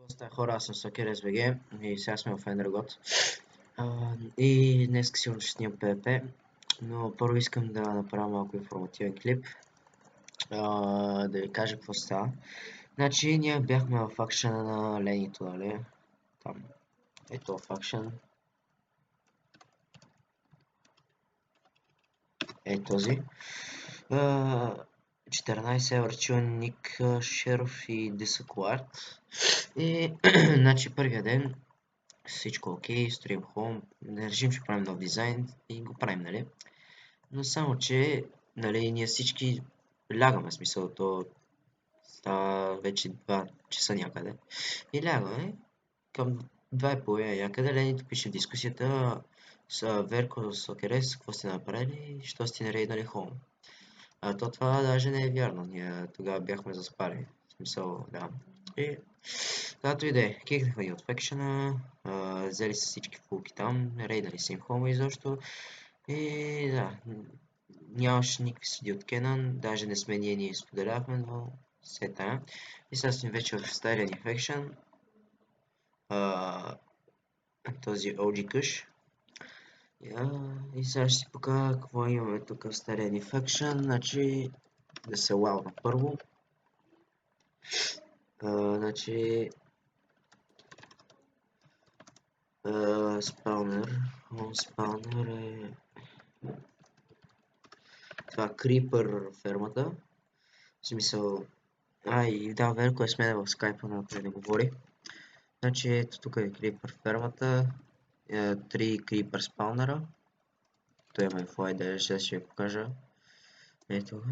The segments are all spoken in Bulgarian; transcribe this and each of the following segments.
Поста хора, аз съм Сокер СВГ и сега сме в Енергот. И днес сигурно ще снимам PvP, но първо искам да направя малко информативен клип, да ви кажа какво става. Значи ние бяхме в акшена на Ленито, нали? Там, ето в акшен. Е този. 14 Евърчун, Ник, Шерф и Дисаклард. И, значи първия ден всичко окей, строим хом, не решим, че правим нов дизайн и го правим, нали? Но само, че, нали, ние всички лягаме, смисъл, то става вече 2 часа някъде. И лягаме към 2:30 някъде, Ленито пише в дискусията с Верко, с Окерес, какво сте направили, що сте нарейднали хом. А то това даже не е вярно, ние тогава бяхме заспали, в смисъл, да. И както и да е, кикнахме ги от фекшена, взели са всички фулки там, рейдали са им хома изобщо. И да, нямаше никакви следи от Кенън, даже не сме ние споделяхме, но все тая. И сега сме вече в стария ни фекшен, този OG Kush. И сега ще си покажа какво имаме тук в стария ни фекшен, значи да се лаудна първо. Значи спаунер, спаунер е това Крипър фермата. В смисъл, и да, Верко е с мен в скайпа, но той не говори. Значи ето тук е Крипър фермата, 3 Крипър спаунера. Той има инфо, айде ще ви покажа. Ето го.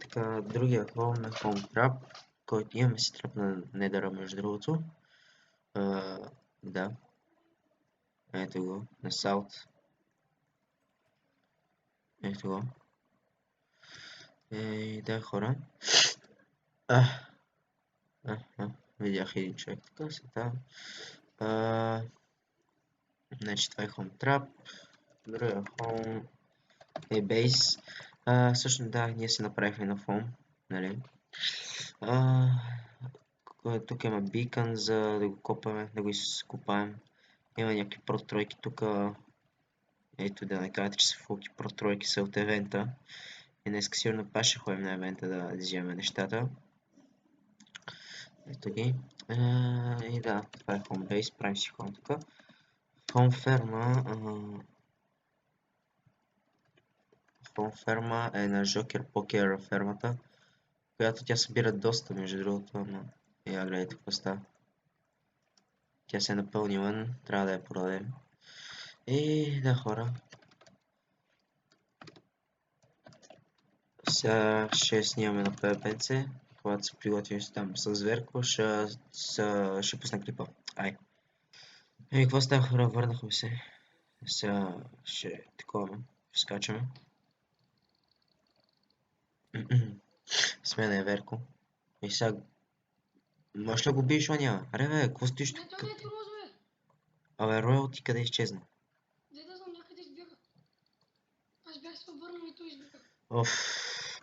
Така, другия хом е Home Trap, който имаме си трап на недъра между другото. Да. Ето го, на South. Ето го. Да, хора. Видях един човек така се там. Значи това е Home Trap. Другия Home е Base. Всъщност да, ние си направихме на Home, нали? Тук има Beacon, за да го копаме, да го изкопаем. Има някакви протройки тук. Ето да не кажете, че са фулки протройки са от евента. И днес сигурно пак ще ходим на евента да вземем нещата. Ето ги. И да, това е Home Base, правим си Home тук. Home ферма е на Жокер Покер фермата, която тя събира доста, между другото, но я гледайте какво става. Тя се е напълнила, трябва да я продадем. И да, хора. Сега ще снимаме на PvP, когато се приготвим там с Верко, ще пусна клипа. Ай. И какво става, хора, върнахме се. Сега ще такова, ще скачаме. С мен е Верко. И сега... Можеш ли го биеш, Аня? Аре бе, какво стоиш тук? Не, то не е Роз, бе. Абе, Роял, ти къде изчезна? Да знам, някъде избяга. Аз бях се обърнал и той избяга.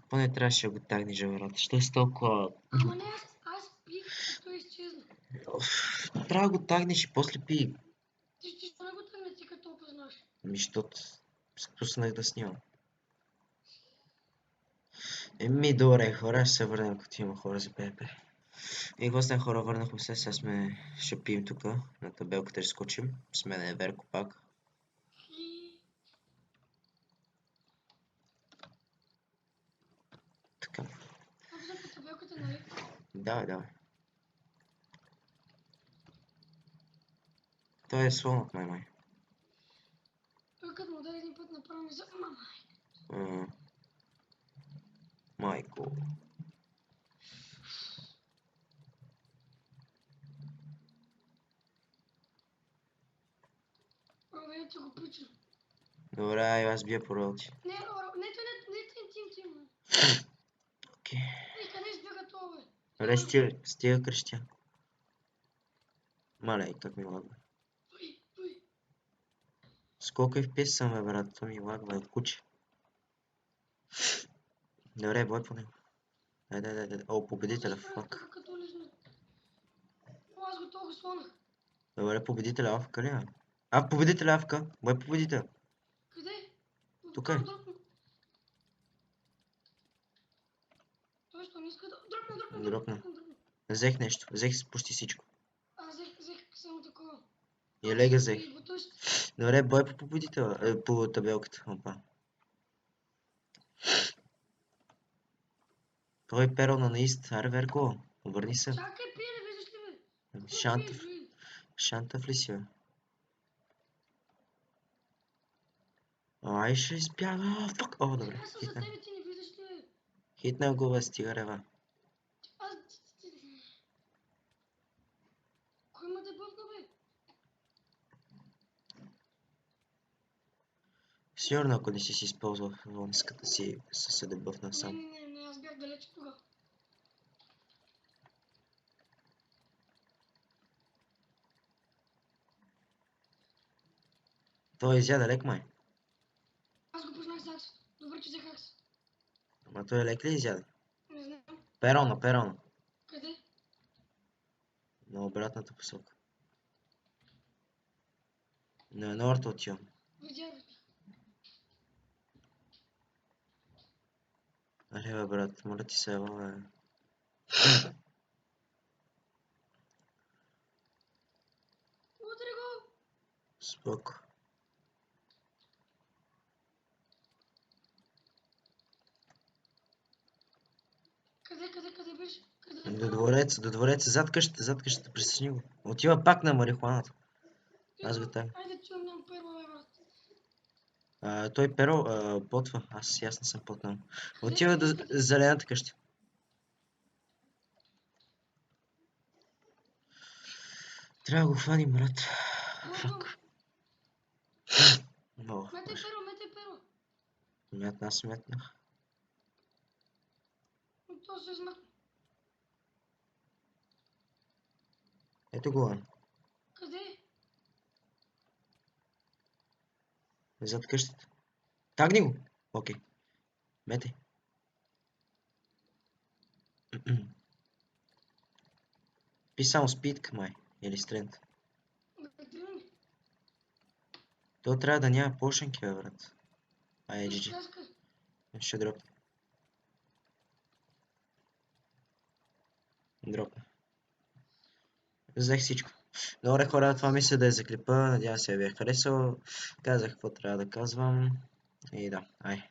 Поне трябваше да го тагнеш, брат. Що е толкова... Ама не, аз пих и той изчезна. Трябва да го тагнеш и после пи. Ти що не го тъгне, ти като опознаш? Защото се пуснах да снимам. Добре, хора, ще се върнем, като има хора за PvP. И какво хора, върнахме се, сега ще пием тук, на табелката ще скочим. С мен е Верко пак. Така. Влизам по табелката, нали? Да. Той е слонът, май. Той като му даде един път направо ми за... Мама. Майко. Рове, ти го пича. Добре, аз бия по ролти. Не, тим. Окей. И къде избяга това, бе? Добре, стига крещя. Малей, как ми лагва. Той. Сколко FPS съм, бе, брат, то ми лагва, куче. Добре, бой по него. Дай. О, победителя, фак. то го слонах. Добре, победителя Афка ли е? А, победителя Афка. Бой победител. Къде? Тук е. Дропна. Той що не иска да... Дропна. Дропна. Взех нещо. Взех почти всичко. Аз взех само такова. И Елега взех. И бутушки. Добре, бой по победителя. По табелката. Опа. Той е перо на ист. Аре, Верко. Обърни се. Чакай, пие, виждаш ли бе? Шантов. Шантов ли си, бе? Ай, ще избяга. Фак. О, добре. Аз съм за тебе, ти не виждаш ли бе? Хитнал го, бе, стига рева. Аз... Кой ма да бъвна бе? Сигурно, ако не си използвал вонската си, се дебъфна сам. Не, аз бях далеч тогава. Той изяда лек, май. Аз го познах с Акс. Добре, че взех Акс. Ама той лек ли изяда? Не знам. Перона. Къде? На обратната посока. На норта отивам. Видях. Аре, бе, брат, моля ти се, ела, бе. Удари го! Споко. Къде беше? До двореца, зад къщата, пресечни го. Отива пак на марихуаната. Аз го тая. Айде, чувам, нямам перла, бе, брат. Той перо потва, аз ясно съм потнал. Отива до Къде? зелената къща. Трябва да го хваним, брат. Фак. Много. Мете перо. Аз метнах. То се измъкна. Ето го, бе. Къде? Зад къщата. Тагни го! Окей. Мете. Пи само спидка, май. Или стрент. То трябва да няма пошенки, бе, брат. Ай, GG. Ще дропне. Дропна. Взех всичко. Добре, хора, това мисля да е за клипа. Надявам се ви е харесал. Казах какво трябва да казвам. И да, ай.